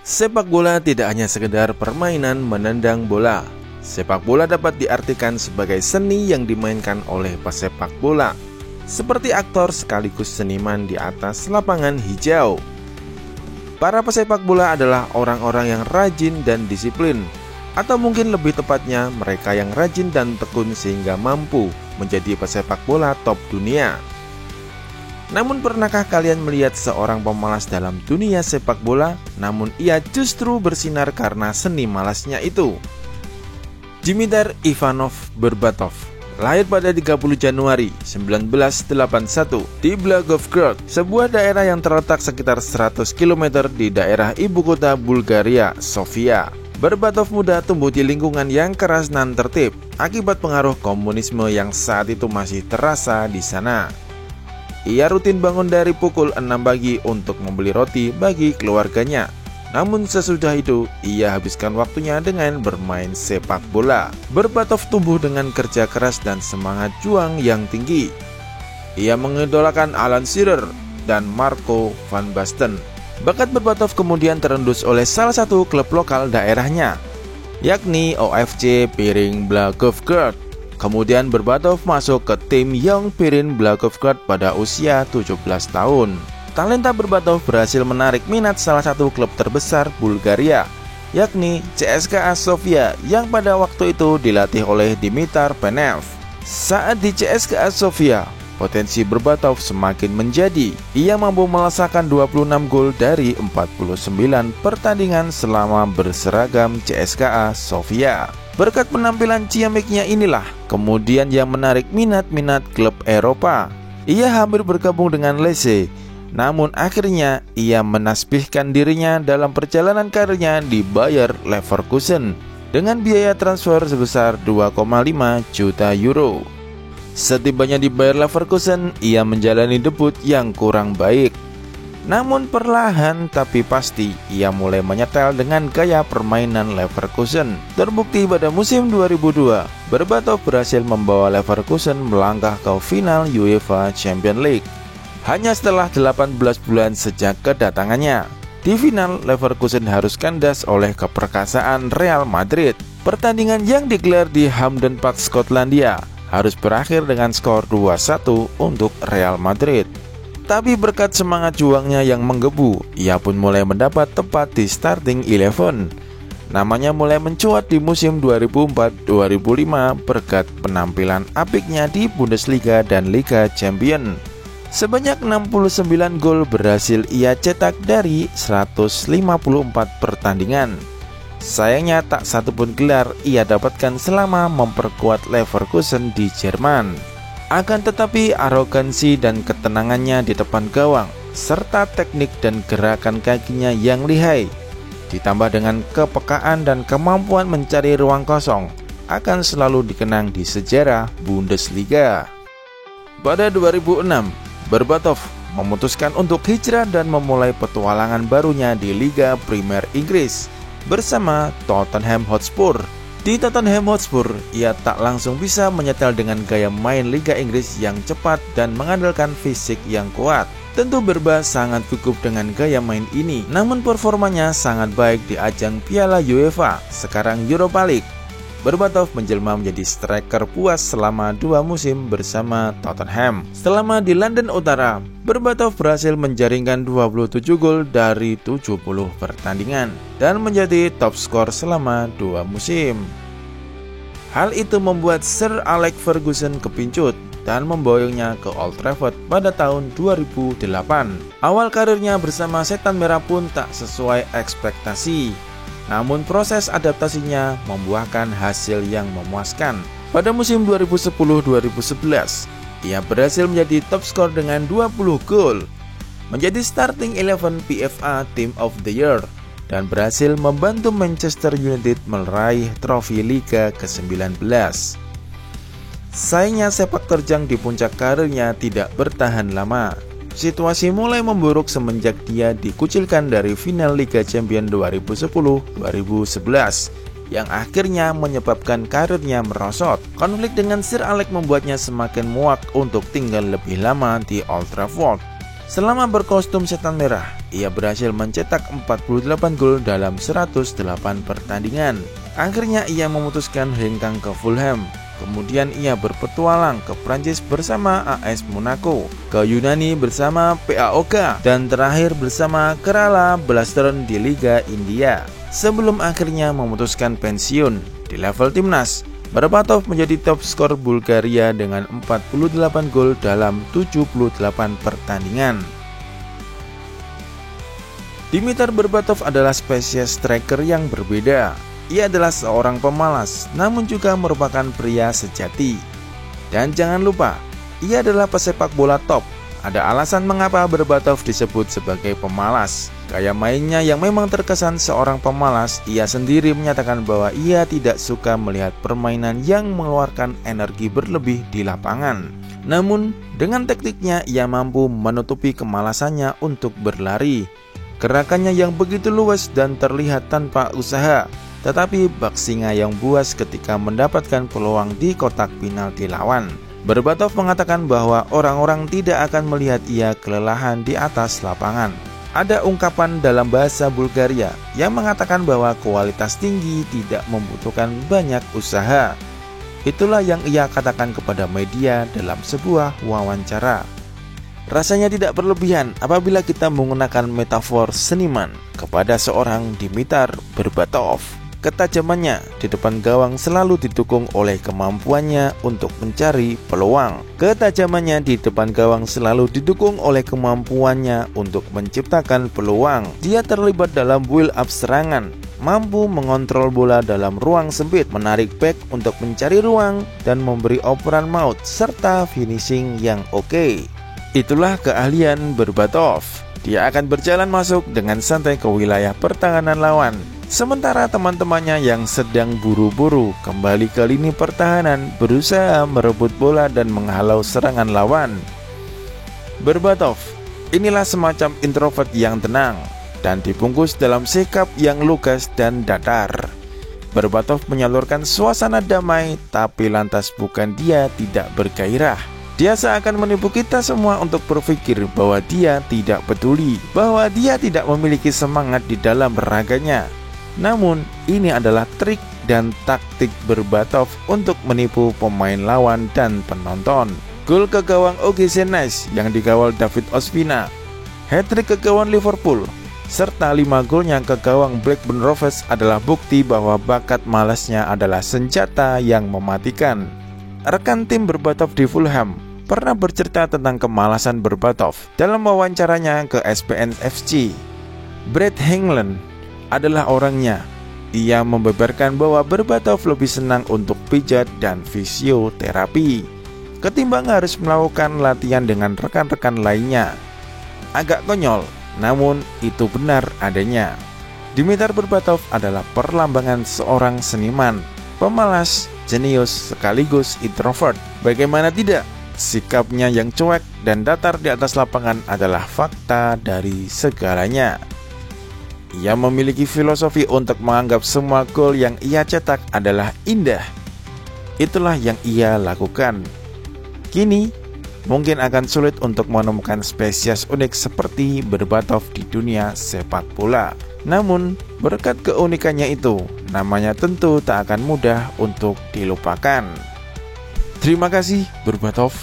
Sepak bola tidak hanya sekedar permainan menendang bola. Sepak bola dapat diartikan sebagai seni yang dimainkan oleh pesepak bola, seperti aktor sekaligus seniman di atas lapangan hijau. Para pesepak bola adalah orang-orang yang rajin dan disiplin, atau mungkin lebih tepatnya mereka yang rajin dan tekun sehingga mampu menjadi pesepak bola top dunia. Namun pernahkah kalian melihat seorang pemalas dalam dunia sepak bola, namun ia justru bersinar karena seni malasnya itu? Dimitar Ivanov Berbatov lahir pada 30 Januari 1981 di Blagovgrad, sebuah daerah yang terletak sekitar 100 km di daerah ibu kota Bulgaria, Sofia. Berbatov muda tumbuh di lingkungan yang keras dan tertib akibat pengaruh komunisme yang saat itu masih terasa di sana. Ia rutin bangun dari pukul 6 pagi untuk membeli roti bagi keluarganya. Namun sesudah itu, ia habiskan waktunya dengan bermain sepak bola. Berbatov tumbuh dengan kerja keras dan semangat juang yang tinggi. Ia mengidolakan Alan Shearer dan Marco van Basten. Bakat Berbatov kemudian terendus oleh salah satu klub lokal daerahnya, yakni OFC Piring Blagovgrad. Kemudian Berbatov masuk ke tim Young Pirin Blagovgrad pada usia 17 tahun. Talenta Berbatov berhasil menarik minat salah satu klub terbesar Bulgaria, yakni CSKA Sofia yang pada waktu itu dilatih oleh Dimitar Penev. Saat di CSKA Sofia, potensi Berbatov semakin menjadi. Ia mampu melesakkan 26 gol dari 49 pertandingan selama berseragam CSKA Sofia. Berkat penampilan ciamiknya inilah kemudian yang menarik minat-minat klub Eropa. Ia hampir bergabung dengan Lecce, namun akhirnya ia menasbihkan dirinya dalam perjalanan karirnya di Bayer Leverkusen dengan biaya transfer sebesar 2,5 juta euro. Setibanya di Bayer Leverkusen, ia menjalani debut yang kurang baik. Namun perlahan tapi pasti ia mulai menyetel dengan gaya permainan Leverkusen. Terbukti pada musim 2002, Berbatov berhasil membawa Leverkusen melangkah ke final UEFA Champions League. Hanya setelah 18 bulan sejak kedatangannya, di final Leverkusen harus kandas oleh keperkasaan Real Madrid. Pertandingan yang digelar di Hampden Park, Skotlandia harus berakhir dengan skor 2-1 untuk Real Madrid. Tapi berkat semangat juangnya yang menggebu, ia pun mulai mendapat tempat di starting 11. Namanya mulai mencuat di musim 2004-2005 berkat penampilan apiknya di Bundesliga dan Liga Champions. Sebanyak 69 gol berhasil ia cetak dari 154 pertandingan. Sayangnya tak satu pun gelar ia dapatkan selama memperkuat Leverkusen di Jerman. Akan tetapi arogansi dan ketenangannya di depan gawang, serta teknik dan gerakan kakinya yang lihai, ditambah dengan kepekaan dan kemampuan mencari ruang kosong, akan selalu dikenang di sejarah Bundesliga. Pada 2006, Berbatov memutuskan untuk hijrah dan memulai petualangan barunya di Liga Primer Inggris bersama Tottenham Hotspur. Di Tottenham Hotspur, ia tak langsung bisa menyetel dengan gaya main Liga Inggris yang cepat dan mengandalkan fisik yang kuat. Tentu Berba sangat gugup dengan gaya main ini, namun performanya sangat baik di ajang Piala UEFA, sekarang Europa League. Berbatov menjelma menjadi striker puas selama 2 musim bersama Tottenham. Selama di London Utara, Berbatov berhasil menjaringkan 27 gol dari 70 pertandingan dan menjadi top skor selama 2 musim. Hal itu membuat Sir Alex Ferguson kepincut dan memboyongnya ke Old Trafford pada tahun 2008. Awal karirnya bersama Setan Merah pun tak sesuai ekspektasi. Namun proses adaptasinya membuahkan hasil yang memuaskan. Pada musim 2010-2011, ia berhasil menjadi top skor dengan 20 gol, menjadi starting 11 PFA Team of the Year, dan berhasil membantu Manchester United meraih trofi Liga ke-19. Sayangnya sepak terjang di puncak karirnya tidak bertahan lama. Situasi mulai memburuk semenjak dia dikucilkan dari final Liga Champions 2010-2011 yang akhirnya menyebabkan karirnya merosot. Konflik dengan Sir Alex membuatnya semakin muak untuk tinggal lebih lama di Old Trafford. Selama berkostum setan merah, ia berhasil mencetak 48 gol dalam 108 pertandingan. Akhirnya ia memutuskan hengkang ke Fulham. Kemudian ia berpetualang ke Prancis bersama AS Monaco, ke Yunani bersama PAOK, dan terakhir bersama Kerala Blasters di Liga India. Sebelum akhirnya memutuskan pensiun di level timnas, Berbatov menjadi top skor Bulgaria dengan 48 gol dalam 78 pertandingan. Dimitar Berbatov adalah spesies striker yang berbeda. Ia adalah seorang pemalas, namun juga merupakan pria sejati. Dan jangan lupa, ia adalah pesepak bola top. Ada alasan mengapa Berbatov disebut sebagai pemalas. Gaya mainnya yang memang terkesan seorang pemalas, ia sendiri menyatakan bahwa ia tidak suka melihat permainan yang mengeluarkan energi berlebih di lapangan. Namun, dengan tekniknya ia mampu menutupi kemalasannya untuk berlari. Gerakannya yang begitu luas dan terlihat tanpa usaha, tetapi bak singa yang buas ketika mendapatkan peluang di kotak penalti lawan. Berbatov mengatakan bahwa orang-orang tidak akan melihat ia kelelahan di atas lapangan. Ada ungkapan dalam bahasa Bulgaria yang mengatakan bahwa kualitas tinggi tidak membutuhkan banyak usaha. Itulah yang ia katakan kepada media dalam sebuah wawancara. Rasanya tidak berlebihan apabila kita menggunakan metafor seniman kepada seorang Dimitar Berbatov. Ketajamannya di depan gawang selalu didukung oleh kemampuannya untuk mencari peluang. Ketajamannya di depan gawang selalu didukung oleh kemampuannya untuk menciptakan peluang. Dia terlibat dalam build up serangan, mampu mengontrol bola dalam ruang sempit, menarik back untuk mencari ruang, dan memberi operan maut serta finishing yang oke. Itulah keahlian Berbatov. Dia akan berjalan masuk dengan santai ke wilayah pertahanan lawan, sementara teman-temannya yang sedang buru-buru kembali ke lini pertahanan berusaha merebut bola dan menghalau serangan lawan. Berbatov, inilah semacam introvert yang tenang dan dibungkus dalam sikap yang lugas dan datar. Berbatov menyalurkan suasana damai, tapi lantas bukan dia tidak bergairah. Dia seakan menipu kita semua untuk berpikir bahwa dia tidak peduli, bahwa dia tidak memiliki semangat di dalam raganya. Namun, ini adalah trik dan taktik Berbatov untuk menipu pemain lawan dan penonton. Gol ke gawang OGC Nice yang dikawal David Ospina, hat-trick ke gawang Liverpool, serta 5 golnya ke gawang Blackburn Rovers adalah bukti bahwa bakat malasnya adalah senjata yang mematikan. Rekan tim Berbatov di Fulham pernah bercerita tentang kemalasan Berbatov dalam wawancaranya ke SPN FC. Brad Hengland adalah orangnya. Ia membeberkan bahwa Berbatov lebih senang untuk pijat dan fisioterapi ketimbang harus melakukan latihan dengan rekan-rekan lainnya. Agak konyol, namun itu benar adanya. Dimitar Berbatov adalah perlambangan seorang seniman, pemalas, jenius, sekaligus introvert. Bagaimana tidak? Sikapnya yang cuek dan datar di atas lapangan adalah fakta dari segalanya. Ia memiliki filosofi untuk menganggap semua gol yang ia cetak adalah indah. Itulah yang ia lakukan. Kini, mungkin akan sulit untuk menemukan spesies unik seperti Berbatov di dunia sepak bola. Namun, berkat keunikannya itu, namanya tentu tak akan mudah untuk dilupakan. Terima kasih Berbatov.